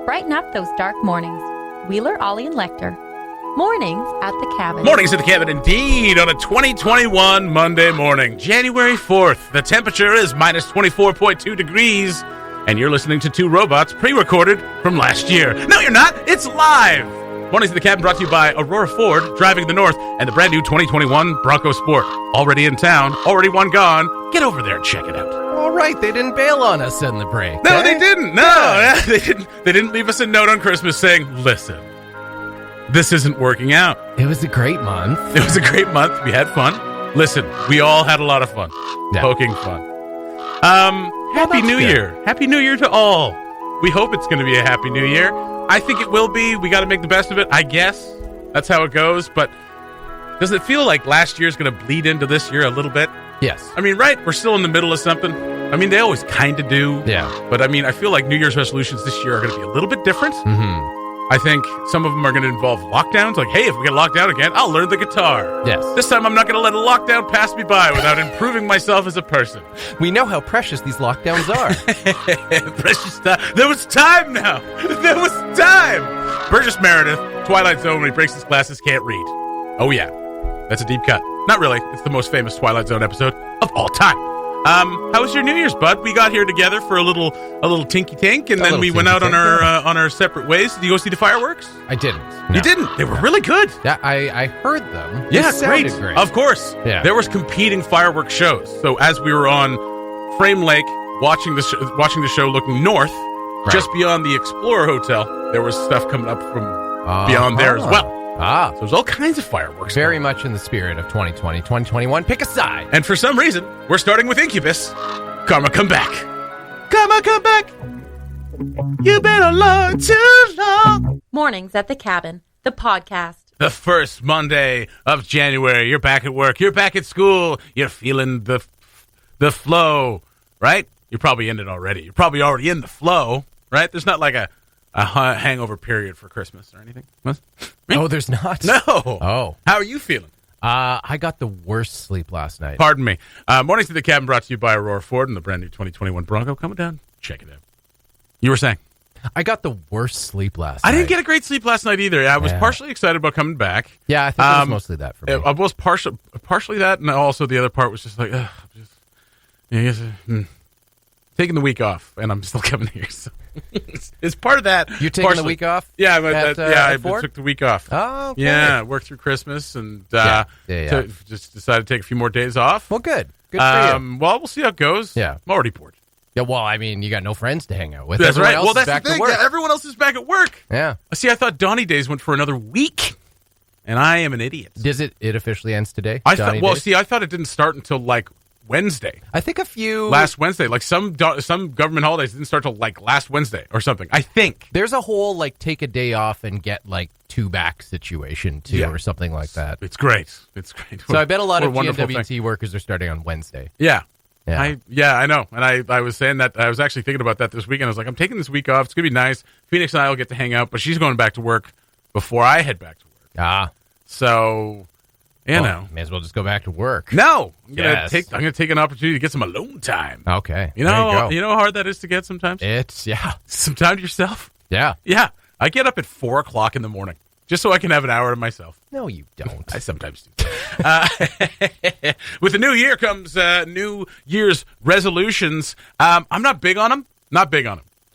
brighten up those dark mornings. Wheeler, Ollie, and Lecter. Mornings at the Cabin. Mornings at the Cabin, indeed, on a 2021 Monday morning, January 4th. The temperature is minus 24.2 degrees, and you're listening to Two Robots pre-recorded from last year. No, you're not. It's live. Mornings at the Cabin brought to you by Aurora Ford, driving the North, and the brand new 2021 Bronco Sport. Already in town, already one gone. Get over there and check it out. All right, they didn't bail on us in the break. No, they didn't. No, they didn't. They didn't leave us a note on Christmas saying, listen, this isn't working out. It was a great month. It was a great month. We had fun. Listen, we all had a lot of fun. Yeah. Poking fun. Happy New Year. Happy New Year to all. We hope it's going to be a Happy New Year. I think it will be. We got to make the best of it, I guess. That's how it goes. But does it feel like last year's going to bleed into this year a little bit? Yes. I mean, right? We're still in the middle of something. I mean, they always kind of do. Yeah. But I mean, I feel like New Year's resolutions this year are going to be a little bit different. Mm-hmm. I think some of them are going to involve lockdowns. Like, hey, if we get locked down again, I'll learn the guitar. Yes. This time I'm not going to let a lockdown pass me by without improving myself as a person. We know how precious these lockdowns are. Precious time. There was time now. There was time. Burgess Meredith, Twilight Zone, when he breaks his glasses, can't read. Oh, yeah. That's a deep cut. Not really. It's the most famous Twilight Zone episode of all time. How was your New Year's, bud? We got here together for a little tinky tink, and then we went out on our separate ways. Did you go see the fireworks? I didn't. No. You didn't. They were really good. Yeah, I heard them. Yeah, They great. sounded great. Of course. Yeah. There was competing fireworks shows. So as we were on Frame Lake watching the show looking north, just beyond the Explorer Hotel, there was stuff coming up from beyond there as well. So there's all kinds of fireworks. Very much in the spirit of 2020, 2021. Pick a side. And for some reason, we're starting with Incubus. Karma, come back. Karma, come back. You've been alone too long. Mornings at the Cabin, the podcast. The first Monday of January. You're back at work. You're back at school. You're feeling the flow, right? You're probably in it already. You're probably already in the flow, right? There's not like a hangover period for Christmas or anything. Oh, there's not? No. Oh. How are you feeling? I got the worst sleep last night. Pardon me. Mornings at the Cabin brought to you by Aurora Ford and the brand new 2021 Bronco. Coming down. Check it out. You were saying? I got the worst sleep last night. I didn't get a great sleep last night either. I was partially excited about coming back. Yeah, I think it was mostly that for me. I was partially that, and also the other part was just like, taking the week off, and I'm still coming here. So it's part of that. You're taking the week off? Yeah, I Ford? took the week off. Oh, okay. Yeah, worked through Christmas, and just decided to take a few more days off. Well, good. Good for you. Well, we'll see how it goes. Yeah. I'm already bored. Yeah, well, I mean, you got no friends to hang out with. That's Everyone right. else Well, is that's back the thing. to work. Yeah, everyone else is back at work. Yeah. See, I thought Donny Days went for another week, and I am an idiot. Does it officially ends today? I thought it didn't start until like Wednesday. I think a few last Wednesday. Like some government holidays didn't start till like last Wednesday or something. I think there's a whole like take a day off and get like two back situation too, or something like that. It's great. It's great. So I bet a lot of GNWT workers are starting on Wednesday. Yeah. Yeah. I know. And I was saying that, I was actually thinking about that this weekend. I was like, I'm taking this week off. It's going to be nice. Phoenix and I will get to hang out, but she's going back to work before I head back to work. So, you know. May as well just go back to work. No. I'm going to take an opportunity to get some alone time. Okay. You know how hard that is to get sometimes? Some time to yourself? Yeah. Yeah. I get up at 4 o'clock in the morning just so I can have an hour to myself. No, you don't. I sometimes do. With the new year comes New Year's resolutions. I'm not big on them.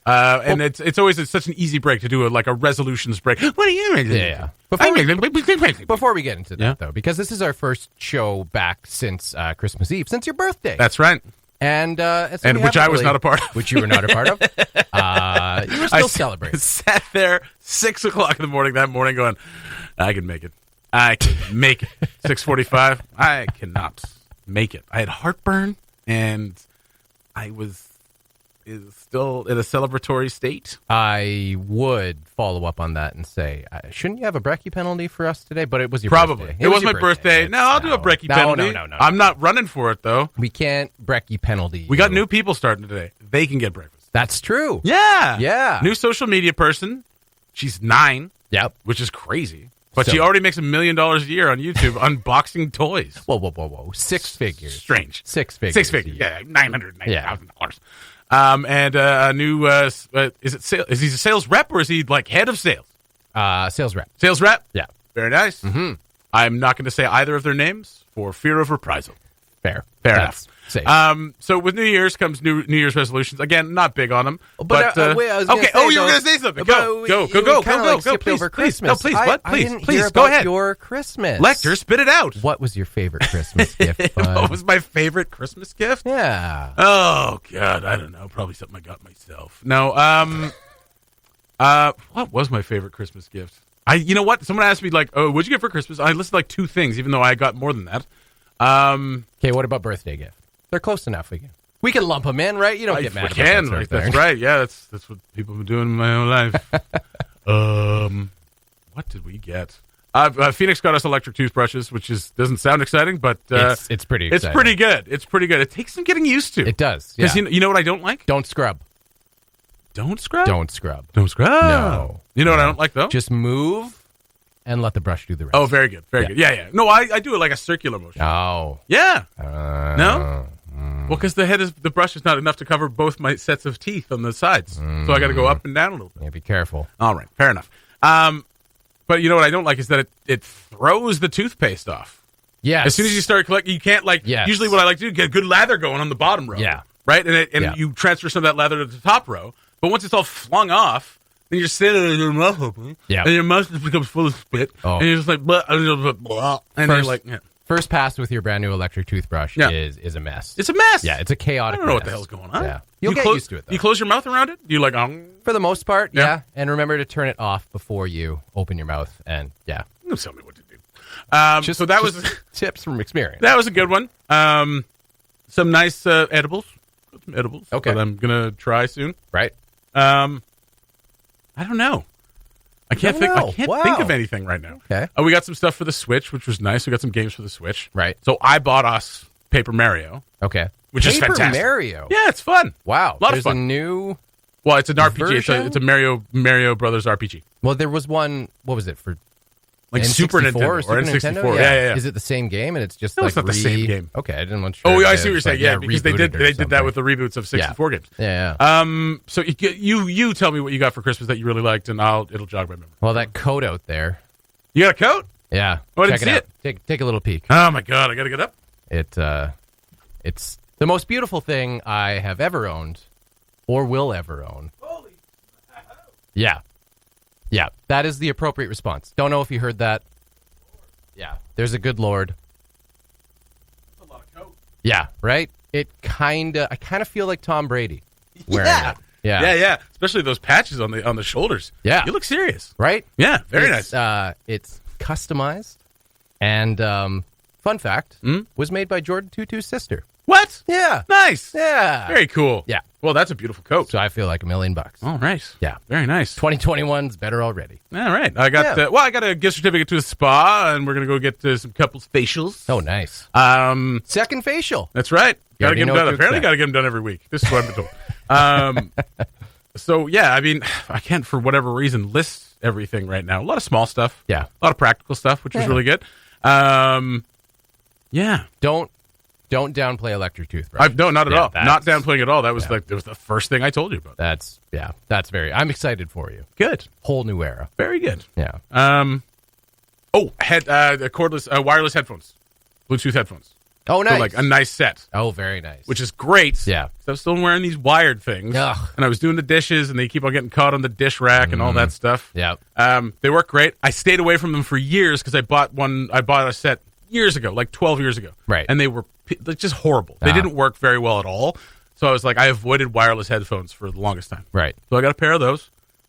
And it's always such an easy break to do a resolutions break. What are you? Yeah. Before we get into that, though, because this is our first show back since Christmas Eve, since your birthday. That's right. And which I was not a part of. Which you were not a part of. You were still celebrating. I sat there 6 o'clock in the morning that morning going, I can make it. 6:45. I cannot make it. I had heartburn, and I was still in a celebratory state. I would follow up on that and say, shouldn't you have a brekkie penalty for us today? But it was your birthday. It was my birthday. No, I'll do a brekkie penalty. No. I'm not running for it, though. We can't brekkie penalty. We got new people starting today. They can get breakfast. That's true. Yeah. New social media person. She's 9. Yep. Which is crazy. But she already makes $1 million a year on YouTube unboxing toys. Whoa. 6 figures. Strange. 6 figures. 6 figures. Yeah, $990,000. And a new, is he a sales rep or is he like head of sales? Sales rep. Sales rep? Yeah. Very nice. Mm-hmm. I'm not going to say either of their names for fear of reprisal. Fair enough. Safe. So with New Year's comes New Year's resolutions. Again, not big on them. But wait, I was gonna okay. say, you were going to say something. Go. Please, over Christmas. Please, I please, didn't please, hear go about ahead. your Christmas. Lecter, spit it out. What was your favorite Christmas gift, bud? What was my favorite Christmas gift? Yeah. Oh God, I don't know. Probably something I got myself. No. What was my favorite Christmas gift? You know what? Someone asked me like, "Oh, what'd you get for Christmas?" I listed like 2 things, even though I got more than that. Okay, what about birthday gift? They're close enough. We can lump them in, right? You don't get mad. That's right. Yeah, that's what people have been doing in my own life. What did we get? Phoenix got us electric toothbrushes, which doesn't sound exciting, but it's pretty exciting. It's pretty good. It's pretty good. It takes some getting used to. It does. Yeah. Because you know what I don't like? Don't scrub. Don't scrub? Don't scrub. Don't scrub? No. You know what I don't like, though? Just move and let the brush do the rest. Oh, very good. Very good. Yeah. No, I do it like a circular motion. Oh. Yeah. No? Well, because the brush is not enough to cover both my sets of teeth on the sides. So I got to go up and down a little bit. Yeah, be careful. All right. Fair enough. But you know what I don't like is that it throws the toothpaste off. Yeah. As soon as you start collecting, you can't usually what I like to do, get good lather going on the bottom row. Yeah. Right? And you transfer some of that lather to the top row. But once it's all flung off, then you're sitting in your mouth open. Yeah. And your mouth just becomes full of spit. Oh. And you're just like, blah, blah, and you're like, yeah. First pass with your brand new electric toothbrush is a mess. It's a mess. Yeah, it's a chaotic I don't know mess. what the hell's going on. Yeah. You'll get used to it, though. You close your mouth around it? You like, For the most part, Yeah. yeah. And remember to turn it off before you open your mouth. And, yeah. Don't tell me what to do. So that was tips from experience. that was a good one. Some nice edibles. Some edibles. Okay. That I'm going to try soon. Right? I don't know. I can't think of anything right now. Okay. We got some stuff for the Switch, which was nice. We got some games for the Switch. Right. So I bought us Paper Mario. Okay. Which is Paper fantastic. Mario. Yeah, it's fun. Wow. A lot There's of fun. a new... Well, it's an RPG. version? It's a Mario Brothers RPG. Well, there was one... What was it? For Like N64 Super Nintendo or Super N64. Nintendo? Yeah. Is it the same game and it's just No, like it's not the same game. Okay, I didn't want to... Oh, I see what you're saying. Yeah, because they did that with the reboots of 64 games. Yeah. So you tell me what you got for Christmas that you really liked, and it'll jog my memory. Well, that coat out there. You got a coat? Yeah. Oh, I Check didn't see it out. Take a little peek. Oh my God, I got to get up. It's the most beautiful thing I have ever owned or will ever own. Holy. Yeah. Yeah. That is the appropriate response. Don't know if you heard that. Yeah. There's a good Lord. That's a lot of coat. Yeah. Right? I kind of feel like Tom Brady wearing it. Yeah. Especially those patches on the shoulders. Yeah. You look serious. Right? Yeah. Very nice. It's customized. And fun fact, was made by Jordan Tutu's sister. What? Yeah. Nice. Yeah. Very cool. Yeah. Well, that's a beautiful coat. So I feel like $1 million. All right. Yeah. Very nice. 2021's better already. All right. I got I got a gift certificate to a spa, and we're gonna go get some couples facials. Oh, nice. Second facial. That's right. You Got to get them already know done. what to Apparently, expect. got to get them done every week. This is what I've been told. So yeah, I mean, I can't for whatever reason list everything right now. A lot of small stuff. Yeah. A lot of practical stuff, which was really good. Yeah. Don't downplay electric toothbrush. No, not at all. that's- Not downplaying at all. That was the first thing I told you about. That's I'm excited for you. Good. Whole new era. Very good. Yeah. The cordless, wireless headphones, Bluetooth headphones. Oh, nice. So like a nice set, Oh, very nice. which is great. Yeah. So I'm still wearing these wired things, Ugh. and I was doing the dishes, and they keep on getting caught on the dish rack and all that stuff. Yeah. They work great. I stayed away from them for years because I bought a set years ago, like 12 years ago. Right. And they were just horrible. They didn't work very well at all. So I was like, I avoided wireless headphones for the longest time. Right. So I got a pair of those.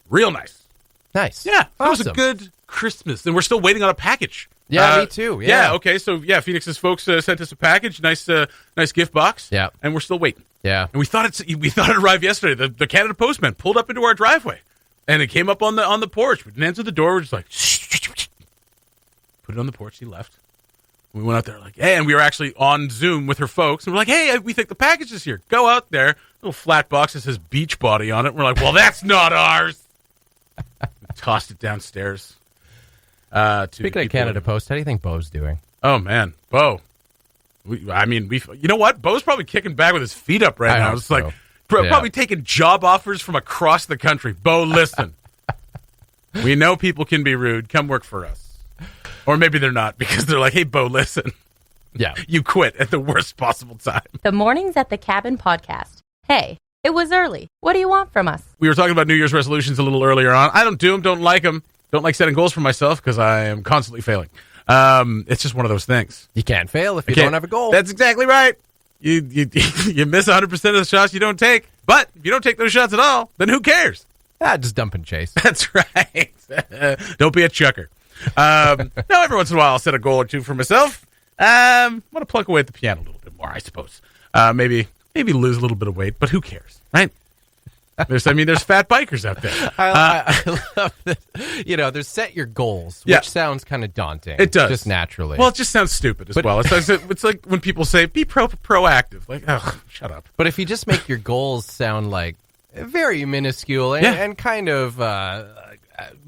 Real nice. Nice. Yeah. That was a Awesome. good Christmas. And we're still waiting on a package. Yeah, me too. Yeah. Okay. So Phoenix's folks sent us a package. Nice gift box. Yeah. And we're still waiting. Yeah. And we thought it arrived yesterday. The Canada Postman pulled up into our driveway, and it came up on the porch. We didn't answer the door. We're just like, put it on the porch. He left. We went out there like, hey, and we were actually on Zoom with her folks, and we're like, hey, we think the package is here. Go out there. Little flat box that says Beachbody on it. We're like, well, that's not ours. We tossed it downstairs. Speaking of Canada Post, how do you think Bo's doing? Oh man, Bo. You know what? Bo's probably kicking back with his feet up right I now. hope It's like, so. Probably taking job offers from across the country. Bo, listen. We know people can be rude. Come work for us. Or maybe they're not because they're like, hey, Bo, listen. Yeah. You quit at the worst possible time. The Mornings at the Cabin podcast. Hey, it was early. What do you want from us? We were talking about New Year's resolutions a little earlier on. I don't do them, don't like them. Don't like setting goals for myself because I am constantly failing. It's just one of those things. You can't fail if you don't have a goal. That's exactly right. You miss 100% of the shots you don't take. But if you don't take those shots at all, then who cares? Just dump and chase. That's right. Don't be a chucker. Now, every once in a while, I'll set a goal or two for myself. I want to plug away at the piano a little bit more, I suppose. Maybe lose a little bit of weight, but who cares, right? There's fat bikers out there. I love that. There's set your goals, which sounds kind of daunting. It does. Just naturally. Well, it just sounds stupid as well. It's like when people say, be proactive. Like, oh, shut up. But if you just make your goals sound like very minuscule and kind of,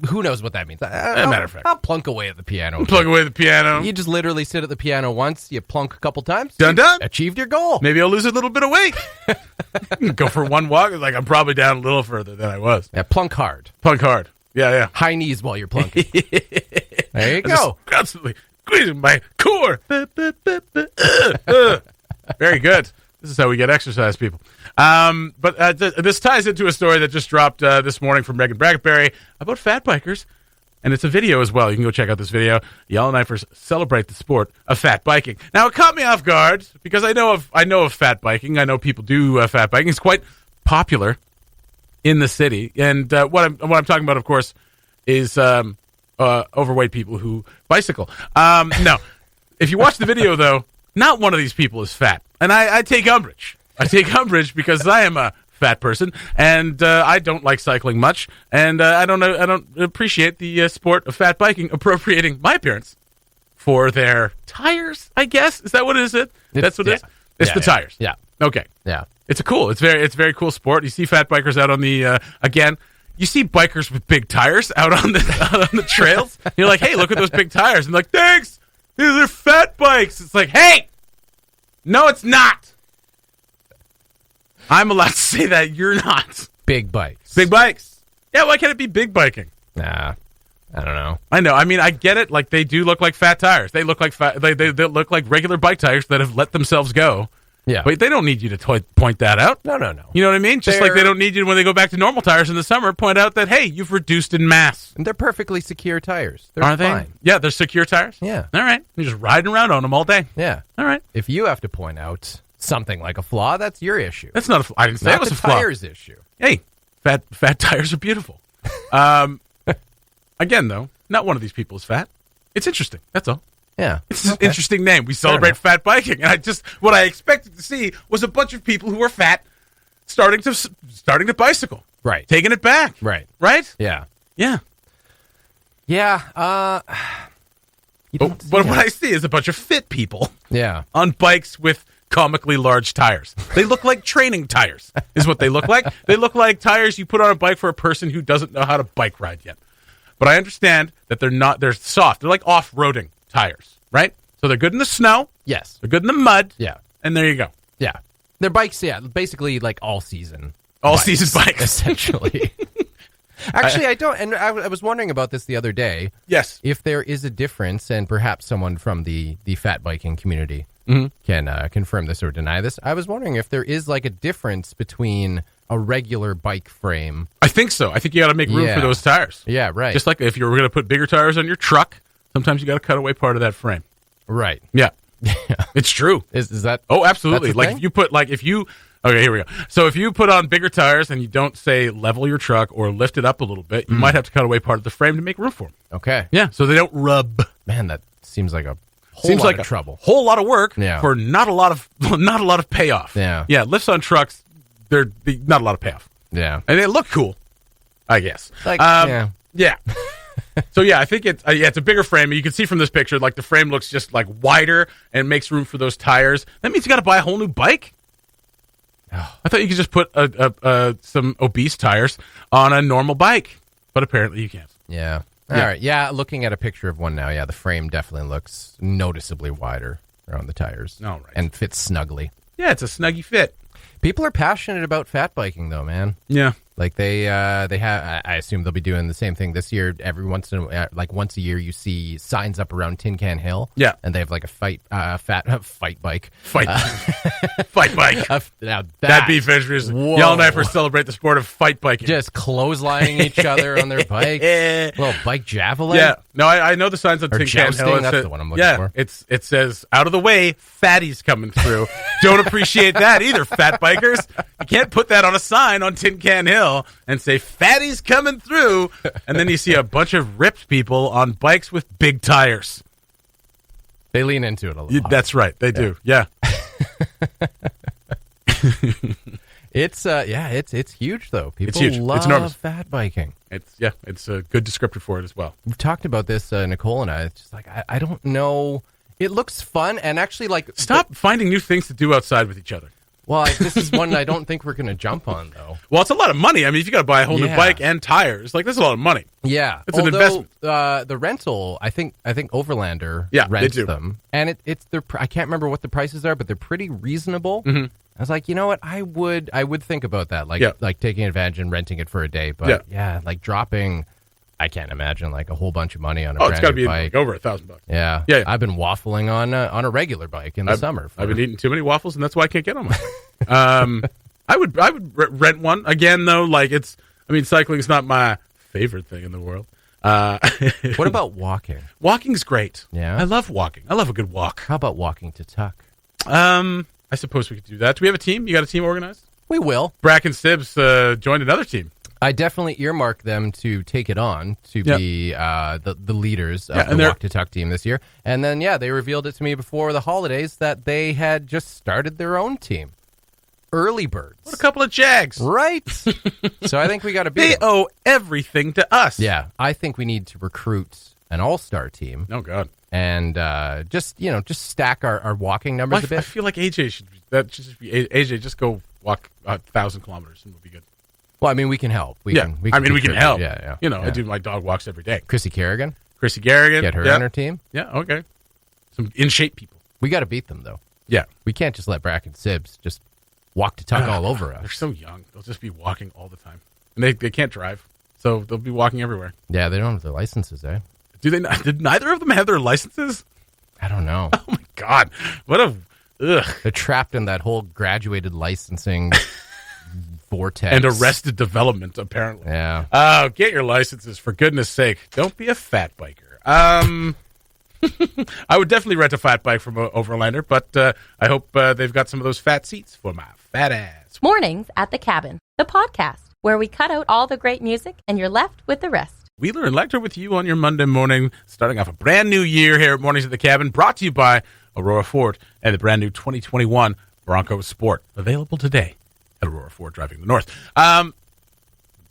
who knows what that means? Matter of fact. I'll plunk away at the piano. Plug away the piano. You just literally sit at the piano once, you plunk a couple times. Done. Achieved your goal. Maybe I'll lose a little bit of weight. Go for one walk. Like, I'm probably down a little further than I was. Yeah, plunk hard. Plunk hard. Yeah. High knees while you're plunking. There you go. Just constantly squeezing my core. Very good. This is how we get exercise, people. But this ties into a story that just dropped this morning from Megan Brackenberry about fat bikers. And it's a video as well. You can go check out this video. Yellow-Knifers celebrate the sport of fat biking. Now, it caught me off guard because I know of fat biking. I know people do fat biking. It's quite popular in the city. And what I'm talking about, of course, is overweight people who bicycle. No. If you watch the video, though, not one of these people is fat. And I take umbrage. I take umbrage because I am a fat person, and I don't like cycling much, and I don't appreciate the sport of fat biking appropriating my appearance for their tires. I guess is that what it is? That's what it is. It's the tires. Yeah. Okay. Yeah. It's a very cool sport. You see fat bikers out on the again. You see bikers with big tires out on the trails. You're like, hey, look at those big tires. And like, thanks. These are fat bikes. It's like, hey, no, it's not. I'm allowed to say that. You're not. Big bikes. Big bikes. Yeah, why can't it be big biking? Nah, I don't know. I know. I mean, I get it. Like, they do look like fat tires. They look like they look like regular bike tires that have let themselves go. Yeah. But they don't need you to point that out. No. You know what I mean? Just like they don't need you when they go back to normal tires in the summer, point out that, hey, you've reduced in mass. And they're perfectly secure tires. They're Are fine. they? Yeah, they're secure tires? Yeah. All right. You're just riding around on them all day. Yeah. All right. If you have to point out something like a flaw, that's your issue. That's not a flaw. I didn't say Not it was the a flaw. tires issue. Hey, fat tires are beautiful. Again, though, not one of these people is fat. It's interesting. That's all. Yeah. It's an interesting name. We celebrate fat biking. And what I expected to see was a bunch of people who were fat starting to bicycle. Right. Taking it back. Right. Right? Yeah. Yeah. Yeah. But what I see is a bunch of fit people Yeah. on bikes with comically large tires. They look like training tires, is what they look like. They look like tires you put on a bike for a person who doesn't know how to bike ride yet. But I understand that they're soft. They're like off-roading tires, right? So they're good in the snow. Yes. They're good in the mud. Yeah. And there you go. Yeah. They're bikes, basically like all-season. All-season bikes. Essentially. Actually, I don't, and I was wondering about this the other day. Yes. If there is a difference, and perhaps someone from the fat biking community can confirm this or deny this. I was wondering if there is like a difference between a regular bike frame. I think so. I think you got to make room for those tires. Yeah, right. Just like if you were going to put bigger tires on your truck, sometimes you got to cut away part of that frame. Right. Yeah. It's true. Is that? Oh, absolutely. That's a Like thing? if you put okay, here we go. So if you put on bigger tires and you don't say level your truck or lift it up a little bit, you might have to cut away part of the frame to make room for them. Okay. Yeah, so they don't rub. Man, that seems like a whole lot of trouble. Whole lot of work Yeah. for not a lot of payoff. Yeah. Yeah, lifts on trucks, they're not a lot of payoff. Yeah. And they look cool, I guess. Like, Yeah. So yeah, I think it's a bigger frame. You can see from this picture, like the frame looks just like wider and makes room for those tires. That means you got to buy a whole new bike. I thought you could just put some obese tires on a normal bike, but apparently you can't. Yeah. All right. Yeah, looking at a picture of one now, yeah, the frame definitely looks noticeably wider around the tires. All right. And fits snugly. Yeah, it's a snuggy fit. People are passionate about fat biking, though, man. Yeah. Like they have. I assume they'll be doing the same thing this year. Every once a year, you see signs up around Tin Can Hill. Yeah, and they have like a fight bike. Fight bike. Now that beef ventures. Y'all and I first celebrate the sport of fight biking. Just clotheslining each other on their bike. Little bike javelin. Yeah. No, I know the signs on Tin Can Hill. That's the one I'm looking for. It says out of the way, fatties coming through. Don't appreciate that either, fat bikers. You can't put that on a sign on Tin Can Hill and say fatties coming through, and then you see a bunch of ripped people on bikes with big tires. They lean into it a little. That's right, they do. Yeah. It's huge though. People it's huge. love it's enormous. Fat biking. It's a good descriptor for it as well. We've talked about this, Nicole and I. It's just like I don't know. It looks fun, and actually, like, stop finding new things to do outside with each other. Well, this is one I don't think we're going to jump on, though. Well, it's a lot of money. I mean, if you got to buy a whole new bike and tires, like, that's a lot of money. Yeah, it's an investment. The rental, I think Overlander rents them, and they're I can't remember what the prices are, but they're pretty reasonable. Mm-hmm. I was like, you know what, I would think about that, like taking advantage and renting it for a day. But like dropping, I can't imagine like a whole bunch of money on a brand new bike. Like over $1,000. Yeah, I've been waffling on a regular bike in the summer. I've been eating too many waffles, and that's why I can't get on mine. I would rent one again though. Like cycling is not my favorite thing in the world. What about walking? Walking's great. Yeah, I love walking. I love a good walk. How about walking to Tuck? I suppose we could do that. Do we have a team? You got a team organized? We will. Brack and Sibbs joined another team. I definitely earmarked them to take it on to be the leaders of the Walk to Tuck team this year. And then, they revealed it to me before the holidays that they had just started their own team. Early Birds. What a couple of jags. Right. So I think we got to beat They them. owe everything to us. Yeah. I think we need to recruit an all-star team. Oh, God. And just stack our walking numbers a bit. I feel like AJ should be AJ, just go walk 1,000 kilometers and we'll be good. Well, I mean, we can help. We can help. Yeah. I do my dog walks every day. Chrissy Garrigan. Get her on our team. Yeah, okay. Some in-shape people. We got to beat them, though. Yeah. We can't just let Brack and Sibbs just walk to Tuck all over us. They're so young. They'll just be walking all the time. And they can't drive, so they'll be walking everywhere. Yeah, they don't have their licenses, eh? Do they not? Did neither of them have their licenses? I don't know. Oh, my God. What a... Ugh. They're trapped in that whole graduated licensing vortex. And arrested development, apparently. Yeah. Oh, get your licenses, for goodness sake. Don't be a fat biker. I would definitely rent a fat bike from Overlander, but I hope they've got some of those fat seats for my fat ass. Mornings at the Cabin, the podcast, where we cut out all the great music and you're left with the rest. Wheeler and Lecter with you on your Monday morning, starting off a brand new year here at Mornings at the Cabin, brought to you by Aurora Ford and the brand new 2021 Bronco Sport, available today at Aurora Ford, driving the north.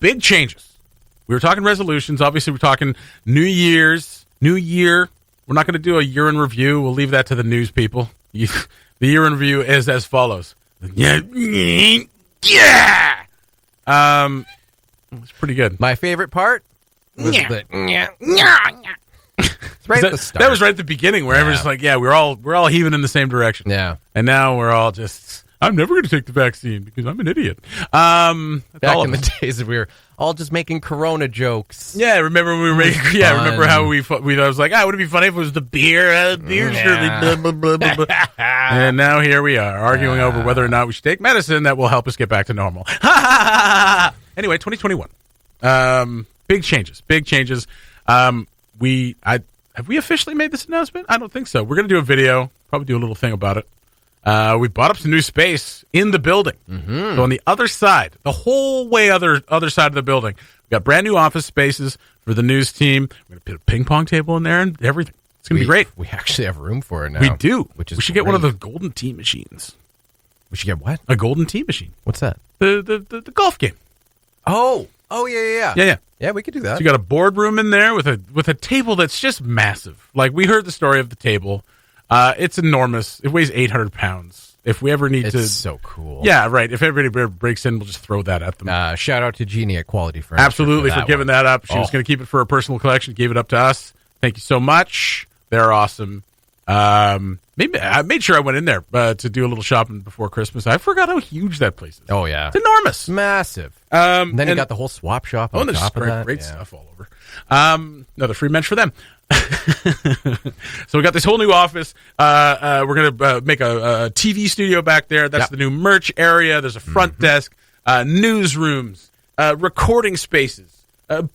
Big changes. We were talking resolutions. Obviously, we're talking New Year's, New Year. We're not going to do a year in review. We'll leave that to the news people. The year in review is as follows. Yeah. It's pretty good. My favorite part was it's right at the start. That was right at the beginning where everyone's like, we're all heaving in the same direction. Yeah. And now we're all just, I'm never going to take the vaccine because I'm an idiot. Back in the days we were all just making Corona jokes. Yeah, remember when we were making, remember how I was like, would it be funny if it was the beer? Beer surely, blah, blah, blah, blah, blah. And now here we are arguing over whether or not we should take medicine that will help us get back to normal. Anyway, 2021. Big changes. Have we officially made this announcement? I don't think so. We're going to do a video, probably do a little thing about it. We bought up some new space in the building. Mm-hmm. So on the other side, the whole way other side of the building, we've got brand new office spaces for the news team. We're going to put a ping pong table in there and everything. It's going to be great. We actually have room for it now. We do. We should get one of the golden tee machines. We should get what? A golden tee machine. What's that? The golf game. Oh, yeah. Yeah, we could do that. So you got a boardroom in there with a table that's just massive. Like, we heard the story of the table. It's enormous. It weighs 800 pounds. If we ever need to... It's so cool. Yeah, right. If everybody breaks in, we'll just throw that at them. Shout out to Jeannie at Quality Furniture. Absolutely, for giving that up. She was going to keep it for her personal collection. Gave it up to us. Thank you so much. They're awesome. Maybe I made sure I went in there to do a little shopping before Christmas. I forgot how huge that place is. Oh, yeah. It's enormous. Massive. And then you got the whole swap shop on top of that. Great stuff all over. Another free mensch for them. So we got this whole new office. We're going to make a TV studio back there. That's the new merch area. There's a front desk, newsrooms, recording spaces.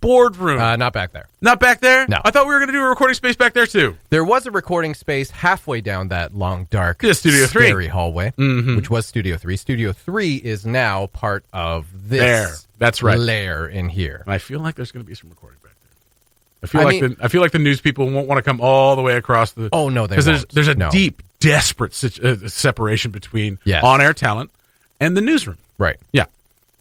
Boardroom. Not back there. Not back there? No. I thought we were going to do a recording space back there, too. There was a recording space halfway down that long, dark, Studio 3. scary hallway, which was Studio 3. Studio 3 is now part of this That's right. layer in here. And I feel like there's going to be some recording back there. I feel like the news people won't want to come all the way across the... Oh, no, they won't. Because there's a deep, desperate separation between on-air talent and the newsroom. Right. Yeah.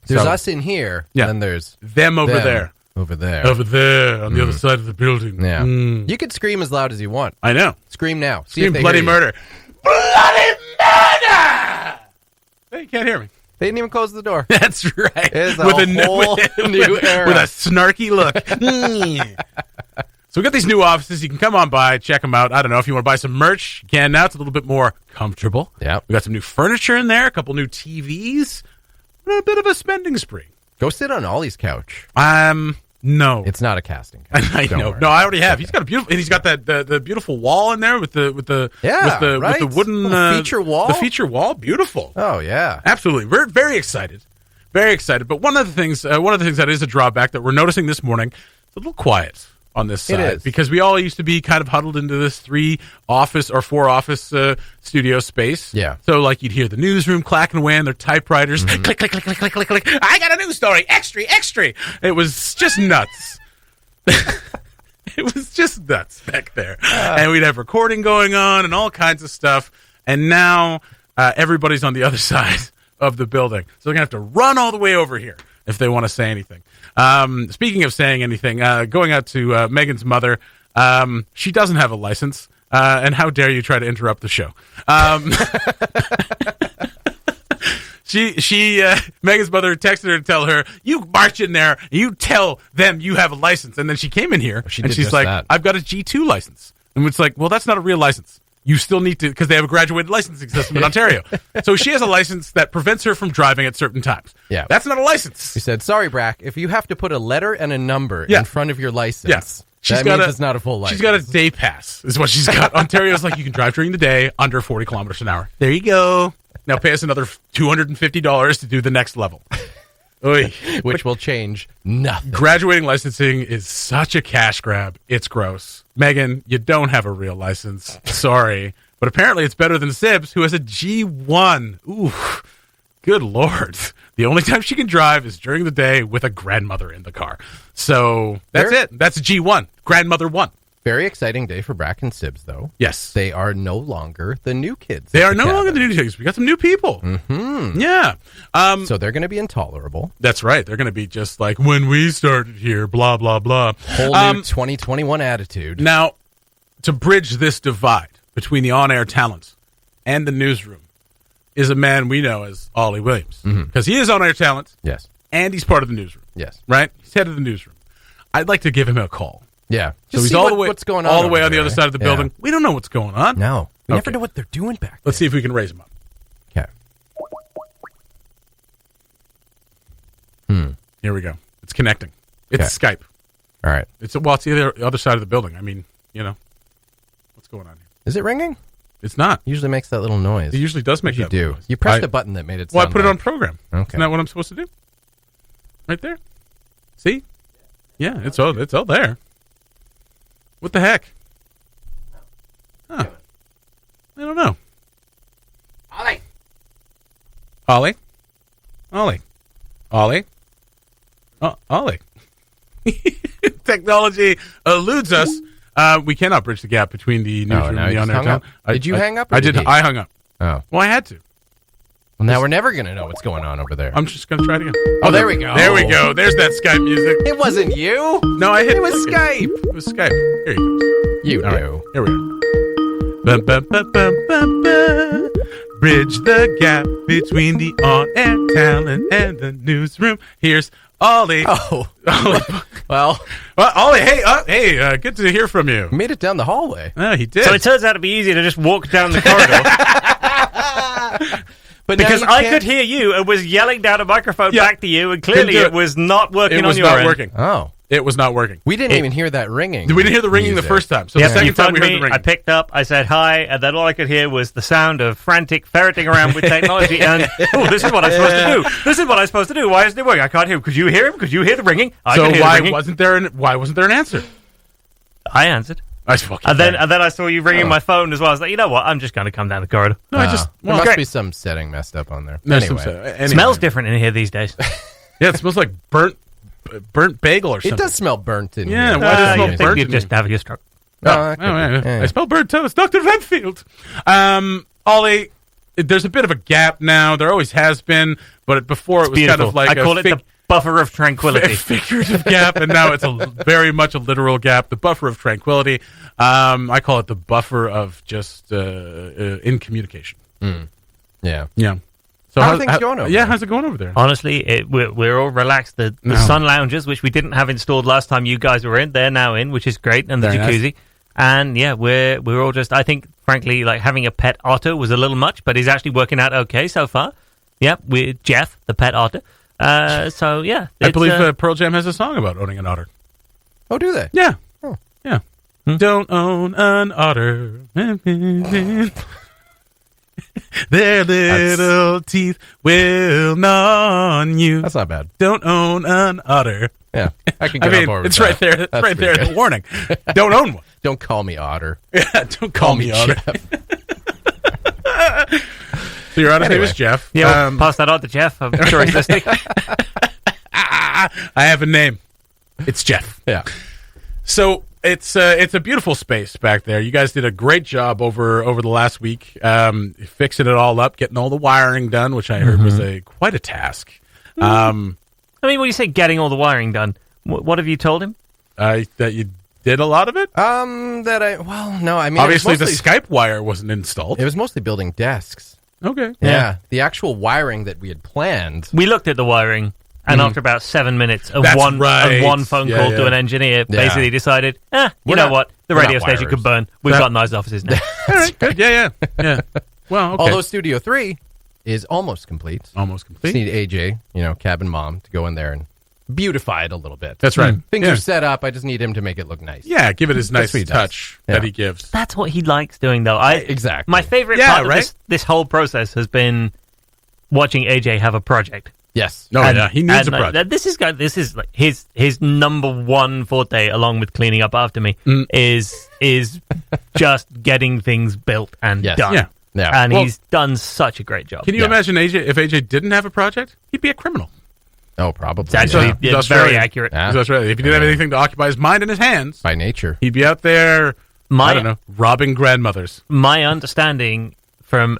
There's us in here, and then there's them over there. Over there. Over there, on the other side of the building. Yeah. You can scream as loud as you want. I know. Scream now. Scream bloody murder. Bloody murder! They can't hear me. They didn't even close the door. That's right. It's a whole new era. With a snarky look. So we got these new offices. You can come on by, check them out. I don't know if you want to buy some merch. You can now. It's a little bit more comfortable. Yeah. We got some new furniture in there, a couple new TVs. A bit of a spending spree. Go sit on Ollie's couch. No, it's not a casting couch. I know. No, I already have. Okay. He's got a beautiful, and he's got the beautiful wall in there with the wooden feature wall. The feature wall, beautiful. Oh yeah, absolutely. We're very excited, very excited. But one of the things that is a drawback that we're noticing this morning, it's a little quiet on this side. It is. Because we all used to be kind of huddled into this 4 office studio space. Yeah. So like you'd hear the newsroom clacking away on their typewriters. Click, click, click, click, click, click, click. I got a news story. Extra, extra. It was just nuts. It was just nuts back there. And we'd have recording going on and all kinds of stuff. And now everybody's on the other side of the building. So they're going to have to run all the way over here if they want to say anything. Speaking of saying anything, going out to Megan's mother, she doesn't have a license, and how dare you try to interrupt the show? Megan's mother texted her to tell her, you march in there, and you tell them you have a license. And then she came in here, and she's like, I've got a G2 license. And it's like, well, that's not a real license. You still need to, because they have a graduated licensing system in Ontario. So she has a license that prevents her from driving at certain times. Yeah. That's not a license. She said, sorry, Brack, if you have to put a letter and a number in front of your license, that means it's not a full license. She's got a day pass, is what she's got. Ontario's like, you can drive during the day under 40 kilometers an hour. There you go. Now pay us another $250 to do the next level. Oy. Which will change nothing. Graduating licensing is such a cash grab. It's gross. Megan, you don't have a real license. Sorry. But apparently it's better than Sibs, who has a G1. Ooh, good Lord. The only time she can drive is during the day with a grandmother in the car. So that's it. That's a G1. Grandmother 1. Very exciting day for Brack and Sibs, though. Yes. They are no longer the new kids. They are no longer the new kids. We got some new people. Mm-hmm. Yeah. So they're going to be intolerable. That's right. They're going to be just like, when we started here, blah, blah, blah. Whole new 2021 attitude. Now, to bridge this divide between the on-air talent and the newsroom is a man we know as Ollie Williams. Because he is on-air talent. Yes. And he's part of the newsroom. Yes. Right? He's head of the newsroom. I'd like to give him a call. Yeah. So he's all the way, what's going on all the way on the other side of the building. We don't know what's going on. No. We never know what they're doing back there. Let's see if we can raise him up. Okay. Here we go. It's connecting. It's Skype. All right. It's the other side of the building. I mean, what's going on here? Is it ringing? It's not. It usually makes that little noise. It usually does make that little noise. You pressed the button that made it sound Well, I put it on program. Okay. Isn't that what I'm supposed to do? Right there. See? Yeah, it's all there. What the heck? Huh. I don't know. Ollie. Ollie? Ollie. Ollie? Oh, Ollie. Technology eludes us. We cannot bridge the gap between the newsroom and the on-air town. Did you hang up? I did. I hung up. Oh. Well, I had to. Well, now we're never going to know what's going on over there. I'm just going to try it again. Oh, there we go. There we go. There's that Skype music. It wasn't you. No, I hit it. It was Skype. It was Skype. Here you go. You All do. Right. Here we go. Bum, bum, bum, bum, bum, bum. Bridge the gap between the on-air talent and the newsroom. Here's Ollie. Oh. Ollie. Well, Ollie, hey, good to hear from you. Made it down the hallway. Yeah, he did. So it turns out to be easier to just walk down the corridor. But because I could hear you and was yelling down a microphone back to you, and clearly it was not working on your end. It was not working. Oh. It was not working. We didn't even hear that ringing. We didn't hear the ringing the first time. So the second time we heard the ringing. I picked up, I said hi, and then all I could hear was the sound of frantic ferreting around with technology. And, this is what I'm supposed to do. This is what I'm supposed to do. Why isn't it working? I can't hear him. Could you hear him? Could you hear the ringing? Why wasn't there an answer? I answered. And then I saw you ringing my phone as well. I was like, you know what? I'm just going to come down the corridor. No, there must be some setting messed up on there. Anyway. It smells different in here these days. Yeah, it smells like burnt bagel or something. It does smell burnt in here. Yeah, why does it smell burnt? You're just having a stroke. I smell burnt toast. Dr. Renfield. Ollie, there's a bit of a gap now. There always has been, but before it was beautiful. kind of like I call it the buffer of tranquility. A figurative gap, and now it's very much a literal gap. The buffer of tranquility. I call it the buffer of just incommunication. Yeah. Yeah. So how are things going over there? Yeah, how's it going over there? Honestly, we're all relaxed. The sun lounges, which we didn't have installed last time you guys were in, they're now in, which is great, and the jacuzzi. Nice. And yeah, we're all just, I think, frankly, like having a pet otter was a little much, but he's actually working out okay so far. Yep, with Jeff, the pet otter. So yeah. I believe Pearl Jam has a song about owning an otter. Oh, do they? Yeah. Oh. Yeah. Don't own an otter. Their little teeth will gnaw on you. That's not bad. Don't own an otter. Yeah, I can get on board with it's that. right there. It's right there. The warning. Don't own one. Don't call me Otter. Yeah, don't call me Otter. So your Otter's name is Jeff. Yeah, pass that on to Jeff. I'm sure he's listening. I have a name. It's Jeff. Yeah. So it's a beautiful space back there. You guys did a great job over the last week, fixing it all up, getting all the wiring done, which I heard was quite a task. I mean, when you say getting all the wiring done, what have you told him? That you did a lot of it? No, I mean... Obviously, the Skype wire wasn't installed. It was mostly building desks. Okay. Yeah. The actual wiring that we had planned... We looked at the wiring, and after about 7 minutes of one phone call to an engineer, basically decided, you know what? The radio station could burn. We've got nice offices now. All right, good. Yeah. Well, okay. Although Studio 3 is almost complete. Almost complete. Just need AJ, cabin mom, to go in there and beautify it a little bit. That's right. Things are set up. I just need him to make it look nice. Yeah, give it his nice touch that he gives. That's what he likes doing, though. Exactly. My favorite part of this whole process has been watching AJ have a project. Yes. He needs a project. This is like his number one forte, along with cleaning up after me, is just getting things built and done. Yeah. And he's done such a great job. Can you imagine AJ if AJ didn't have a project? He'd be a criminal. Oh, probably. It's actually very accurate. Yeah. That's right. If he didn't have anything to occupy his mind and his hands, by nature, he'd be out there. I don't know, robbing grandmothers. My understanding from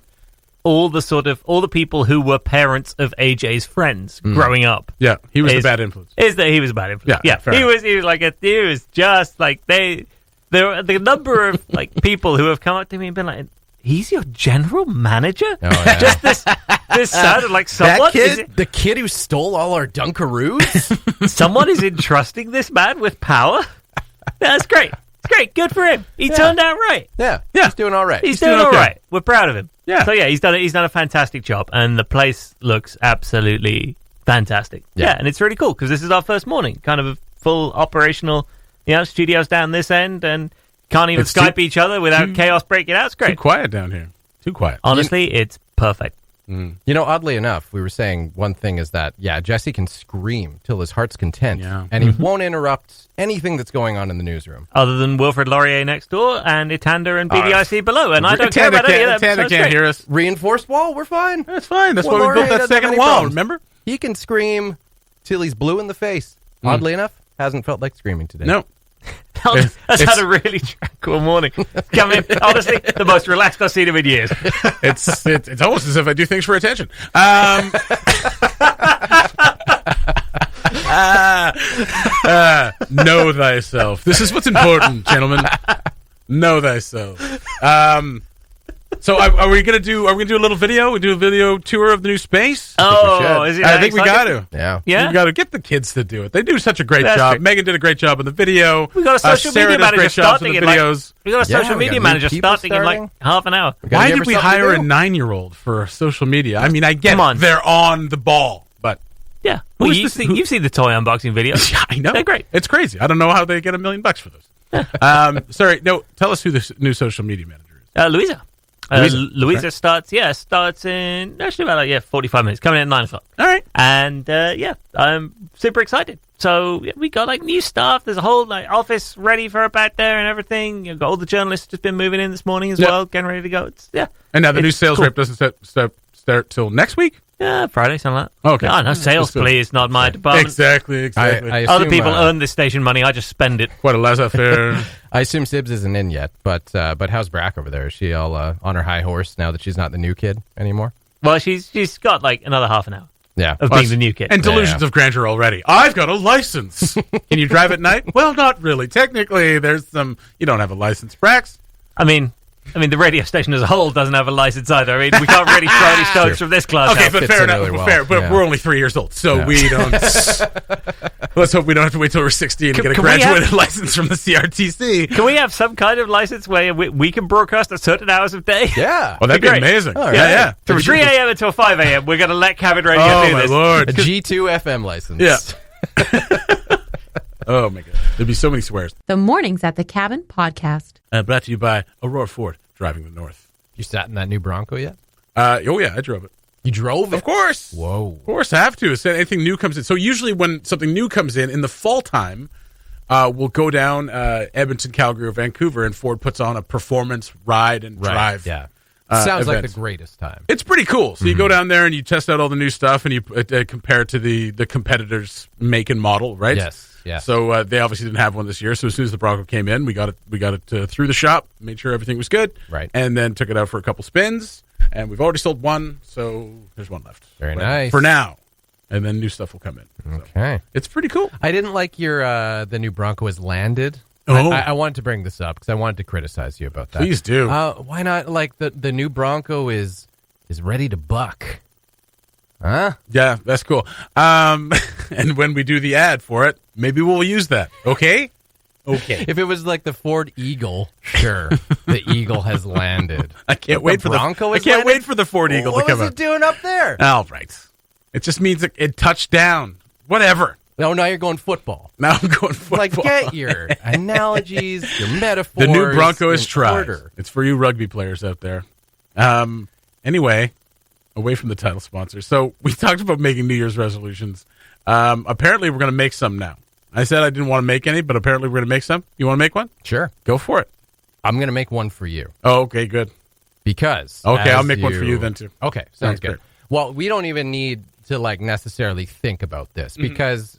all the people who were parents of AJ's friends growing up. Yeah, he was a bad influence. Is that he was a bad influence? Yeah, he was just like the number of like people who have come up to me and been like, he's your general manager? Oh, yeah. Just this sounded like someone. The kid who stole all our Dunkaroos? Someone is entrusting this man with power? That's great. It's great. Good for him. He turned out right. Yeah. He's doing all right. He's doing all right. We're proud of him. Yeah. So yeah, he's done a fantastic job, and the place looks absolutely fantastic. Yeah, and it's really cool because this is our first morning, kind of a full operational, studios down this end, and can't even Skype each other without chaos breaking out. It's great. Too quiet down here. Too quiet. Honestly, it's perfect. Oddly enough, we were saying one thing is that, Jesse can scream till his heart's content, and he won't interrupt anything that's going on in the newsroom. Other than Wilfred Laurier next door and Itanda and BDIC below, and I don't care about any of that. Itanda can't hear us. Reinforced wall, we're fine. That's fine. That's why we built that second wall, remember? He can scream till he's blue in the face. Oddly enough, hasn't felt like screaming today. No. That's had a really tranquil morning. Come in, honestly, the most relaxed I've seen him in years. It's almost as if I do things for attention. Know thyself. This is what's important, gentlemen. Know thyself. So are we gonna do a little video? We do a video tour of the new space. I think we got to. Yeah. We got to get the kids to do it. They do such a great That's job. true. Megan did a great job in the video. We got a social media manager starting in videos. we got a social we media got manager new people starting in like half an hour. Why did we hire a 9-year-old for social media? I mean, I get it. They're on the ball, but yeah. Well, you've seen the toy unboxing videos. yeah, I know. They're great. It's crazy. I don't know how they get $1 million for those. Sorry, no. Tell us who the new social media manager is. Louisa. Louisa starts in actually about 45 minutes, coming in at 9 o'clock. All right. And I'm super excited. So we got like new stuff. There's a whole like office ready for her back there and everything. You've got all the journalists just been moving in this morning as well, getting ready to go. And now the new sales rep doesn't start till next week? Yeah, Friday, something like that. Okay. No, sales, please, not my department. Exactly. I assume, other people earn this station money. I just spend it. What a laissez-faire. I assume Sibs isn't in yet, but how's Brack over there? Is she all on her high horse now that she's not the new kid anymore? Well, she's got like another half an hour. Yeah. Of being the new kid. And delusions of grandeur already. I've got a license. Can you drive at night? Well, not really. Technically, there's some... You don't have a license, Brax. I mean, the radio station as a whole doesn't have a license either. I mean, we can't really throw any stones from this class. Okay, but fair enough. Really fair, but we're only 3 years old, so we don't... Let's hope we don't have to wait till we're 16 to get a graduated license from the CRTC. Can we have some kind of license where we can broadcast at certain hours of day? Yeah. Well, that'd be amazing. Right. Yeah. From 3 a.m. until 5 a.m., we're going to let Cabin Radio do this. Oh, my Lord. A G2 FM license. Yeah. Oh, my God. There'd be so many swears. The Mornings at the Cabin podcast. Brought to you by Aurora Ford, driving the North. You sat in that new Bronco yet? Oh, yeah, I drove it. You drove it? Of course. Whoa. Of course, I have to. As anything new comes in. So usually when something new comes in the fall time, we'll go down Edmonton, Calgary, or Vancouver, and Ford puts on a performance ride and drive. Yeah. Sounds like events. the greatest time. It's pretty cool. So you go down there and you test out all the new stuff and you compare it to the competitor's make and model, right? Yes. Yeah. So they obviously didn't have one this year. So as soon as the Bronco came in, we got it through the shop, made sure everything was good, right, and then took it out for a couple spins. And we've already sold one, so there's one left. Very nice for now. And then new stuff will come in. Okay, so it's pretty cool. I didn't like your the new Bronco has landed. Oh. I wanted to bring this up because I wanted to criticize you about that. Please do. Why not? Like the new Bronco is ready to buck. Huh? Yeah, that's cool. And when we do the ad for it, maybe we'll use that. Okay. If it was like the Ford Eagle, sure, the Eagle has landed. I can't wait for Bronco. I can't wait for the Ford Eagle to come out. What was it doing up there? All right. It just means it touched down. Whatever. No, now you're going football. Now I'm going football. Like, get your analogies, your metaphors. The new Bronco is tried. Order. It's for you rugby players out there. Anyway, away from the title sponsor. So we talked about making New Year's resolutions. Apparently, we're going to make some now. I said I didn't want to make any, but apparently we're going to make some. You want to make one? Sure. Go for it. I'm going to make one for you. Oh, okay, good. Because. Okay, I'll make one for you then, too. Okay, sounds good. Great. Well, we don't even need to necessarily think about this because,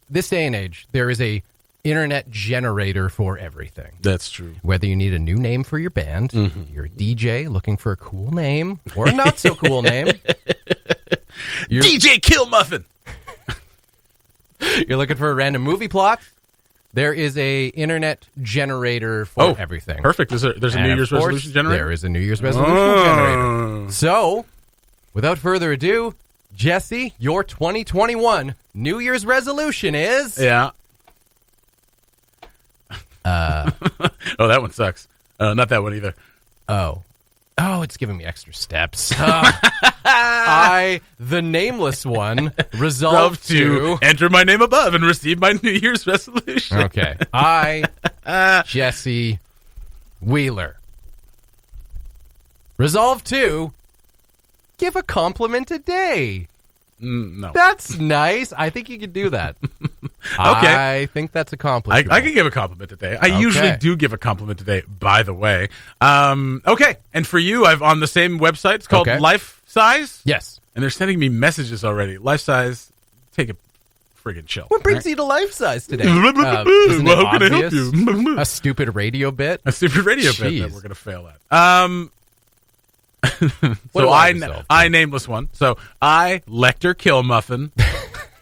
this day and age, there is a internet generator for everything. That's true. Whether you need a new name for your band, you're a DJ looking for a cool name or a not so cool name. DJ Kill Muffin. You're looking for a random movie plot. There is a internet generator for everything. Perfect. There's a New Year's resolution generator? There is a New Year's resolution generator. So, without further ado, Jesse, your 2021 New Year's resolution is... Yeah. Oh, that one sucks. Not that one either. Oh, it's giving me extra steps. I, the nameless one, resolve to enter my name above and receive my New Year's resolution. Okay. I, Jesse Wheeler, resolve to give a compliment a day. No. That's nice. I think you could do that. Okay. I think that's accomplishable. I can give a compliment today. I usually do give a compliment today, by the way. Okay. And for you, I've on the same website. It's called Life Size. Yes. And they're sending me messages already. Life Size, take a friggin' chill. What brings you to Life Size today? Isn't it well, how can I obvious? help you? A stupid radio bit? A stupid radio bit that we're going to fail at. So I nameless one. So I, Lecter Kill Muffin,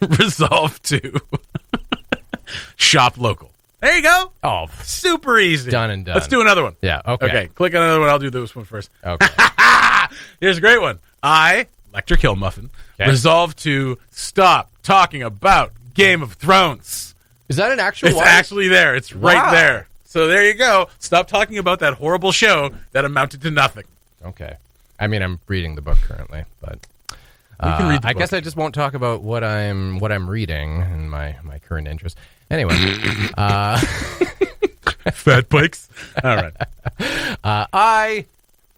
resolve to shop local. There you go. Oh, super easy. Done and done. Let's do another one. Yeah, okay. Okay, click on another one. I'll do this one first. Okay. Here's a great one. I, Lecter Killmuffin, resolve to stop talking about Game of Thrones. Is that an actual It's one? actually there. It's right there. So there you go. Stop talking about that horrible show that amounted to nothing. Okay. I mean, I'm reading the book currently, but can read the I book. guess I just won't talk about what I'm reading and my current interest. Anyway, Fat bikes. All right.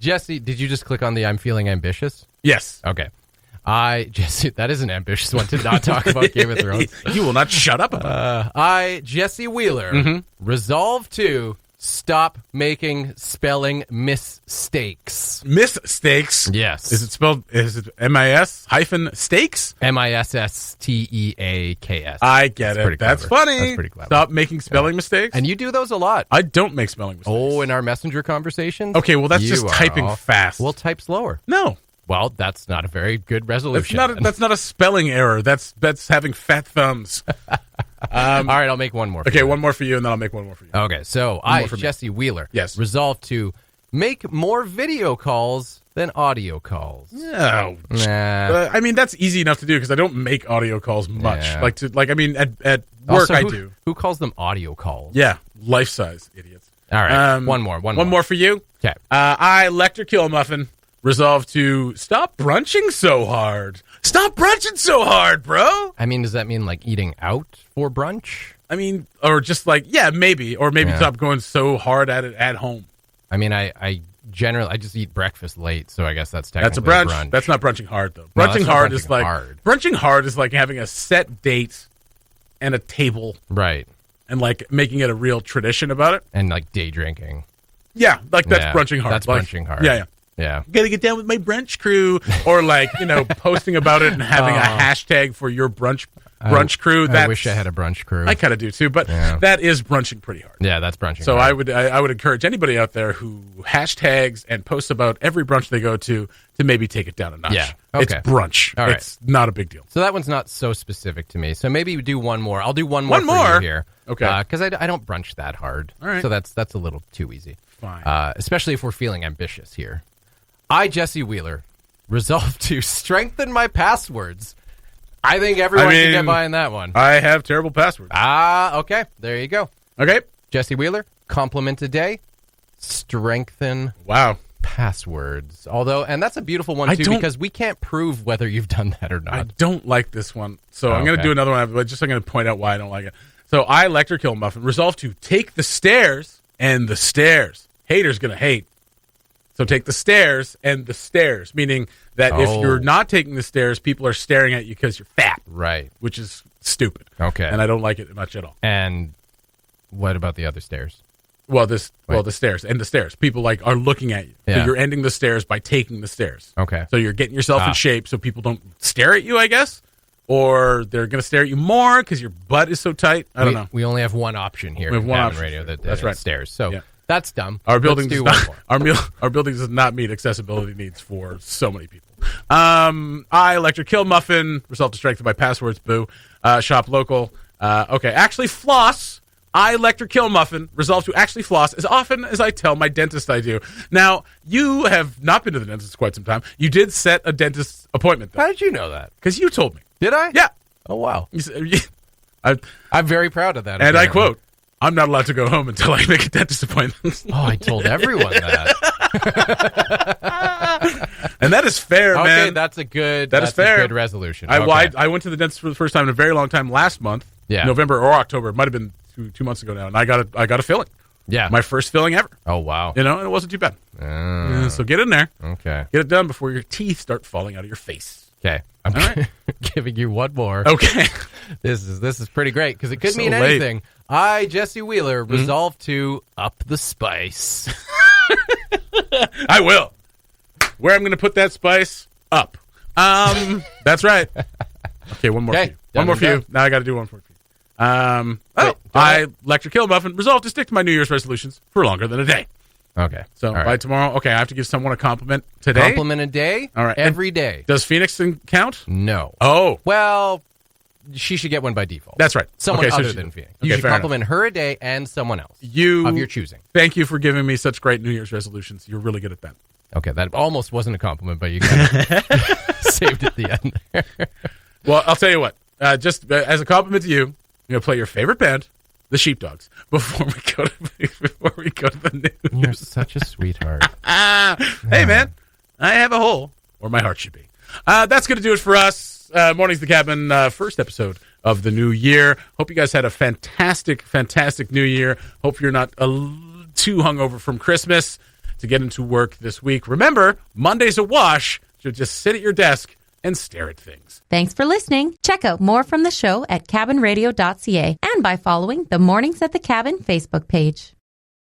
Jesse, did you just click on the I'm feeling ambitious? Yes. Okay. Jesse, that is an ambitious one to not talk about Game of Thrones. You will not shut up about it. Jesse Wheeler, resolve to stop making spelling mistakes. Mistakes? Yes. Is it spelled, is it MIS hyphen stakes? MISSTEAKS. I get it. That's funny. That's pretty clever. Stop making spelling mistakes. And you do those a lot. I don't make spelling mistakes. Oh, in our messenger conversations? Okay, well, that's just You are typing all- fast. Well, type slower. No. Well, that's not a very good resolution. That's not a spelling error. That's having fat thumbs. All right, I'll make one more. Okay, one more for you, and then I'll make one more for you. Okay, so more for me. Jesse Wheeler, Yes. resolve to make more video calls than audio calls. No. Nah. I mean, that's easy enough to do because I don't make audio calls much. Yeah. I mean, at work Also, I who, do. Who calls them audio calls? Yeah, life size idiots. All right, one more. One more for you. Okay. I, Lecter Killmuffin, resolve to stop brunching so hard. Stop brunching so hard, bro. I mean, does that mean like eating out for brunch? I mean, or just like, yeah, maybe. Or maybe stop going so hard at it at home. I mean, I generally just eat breakfast late, so I guess that's technically That's a brunch. That's not brunching hard, though. No, Brunching that's not hard brunching is like hard. brunching hard is like having a set date and a table Right. and like making it a real tradition about it. And like day drinking. Yeah, like that's Yeah, brunching hard. that's Like, brunching hard. Yeah. Yeah. Gotta get down with my brunch crew, or like posting about it and having a hashtag for your brunch crew. I wish I had a brunch crew. I kind of do too, but that is brunching pretty hard. Yeah, that's brunching. So hard. I would encourage anybody out there who hashtags and posts about every brunch they go to maybe take it down a notch. Yeah, okay. It's brunch. All right. It's not a big deal. So that one's not so specific to me. So maybe we do one more. I'll do one more. One more? for you here. Okay. Because I don't brunch that hard. All right. So that's a little too easy. Fine. Especially if we're feeling ambitious here. I, Jesse Wheeler, resolve to strengthen my passwords. I think everyone can get behind that one. I have terrible passwords. Okay. There you go. Okay. Jesse Wheeler, compliment a day, strengthen Wow. passwords. Although, and that's a beautiful one too, because we can't prove whether you've done that or not. I don't like this one. So I'm going to do another one, but I'm going to point out why I don't like it. So I, Lecter Killmuffin, resolve to take the stairs and the stairs. Haters going to hate. So take the stairs and the stairs, meaning that if you're not taking the stairs, people are staring at you because you're fat. Right. Which is stupid. Okay. And I don't like it much at all. And what about the other stairs? Well, the stairs and the stairs. People are looking at you. Yeah. So you're ending the stairs by taking the stairs. Okay. So you're getting yourself in shape so people don't stare at you, I guess. Or they're going to stare at you more because your butt is so tight. I don't know. We only have one option here. We have in one Cabin option. Radio That's right. Stairs. So Yeah. that's dumb. Our building Let's do does one not, more. our building does not meet accessibility needs for so many people. I, Lecter Killmuffin, resolve to strengthen my passwords, boo. Shop local. Okay, actually floss. I, Lecter Killmuffin, resolve to actually floss as often as I tell my dentist I do. Now, you have not been to the dentist quite some time. You did set a dentist appointment, though. How did you know that? Because you told me. Did I? Yeah. Oh, wow. I'm very proud of that. And I apparently. quote, I'm not allowed to go home until I make a dentist appointment. Oh, I told everyone that. And that is fair, man. Okay, that's a good. That is fair. A good resolution. I Okay. went to the dentist for the first time in a very long time last month. Yeah. November or October. It might have been two months ago now. And I got a filling. Yeah. My first filling ever. Oh, wow. And it wasn't too bad. So get in there. Okay. Get it done before your teeth start falling out of your face. Okay. I'm right. giving you one more. Okay. This is pretty great because it could So mean late. anything. I, Jesse Wheeler, resolve to up the spice. I will. Where I'm going to put that spice? Up. That's right. Okay, one more for you. One more for you. Now I got to do one more for you. I, Lecter Killmuffin, resolve to stick to my New Year's resolutions for longer than a day. Okay. So All right. by tomorrow, I have to give someone a compliment today. Compliment a day? All right. Every day. Does Phoenix count? No. Oh. Well, she should get one by default. That's right. Someone other than Phoenix. You should compliment her a day and someone else of your choosing. Thank you for giving me such great New Year's resolutions. You're really good at that. Okay, that almost wasn't a compliment, but you kind of saved at the end there. Well, I'll tell you what. Just as a compliment to you, I'm going to play your favorite band, the Sheepdogs, before we go to the news. You're such a sweetheart. Hey, man, I have a hole where my heart should be. That's going to do it for us. Morning's the Cabin, first episode of the new year. Hope you guys had a fantastic, fantastic new year. Hope you're not too hungover from Christmas to get into work this week. Remember, Monday's a wash, so just sit at your desk and stare at things. Thanks for listening. Check out more from the show at cabinradio.ca and by following the Mornings at the Cabin Facebook page.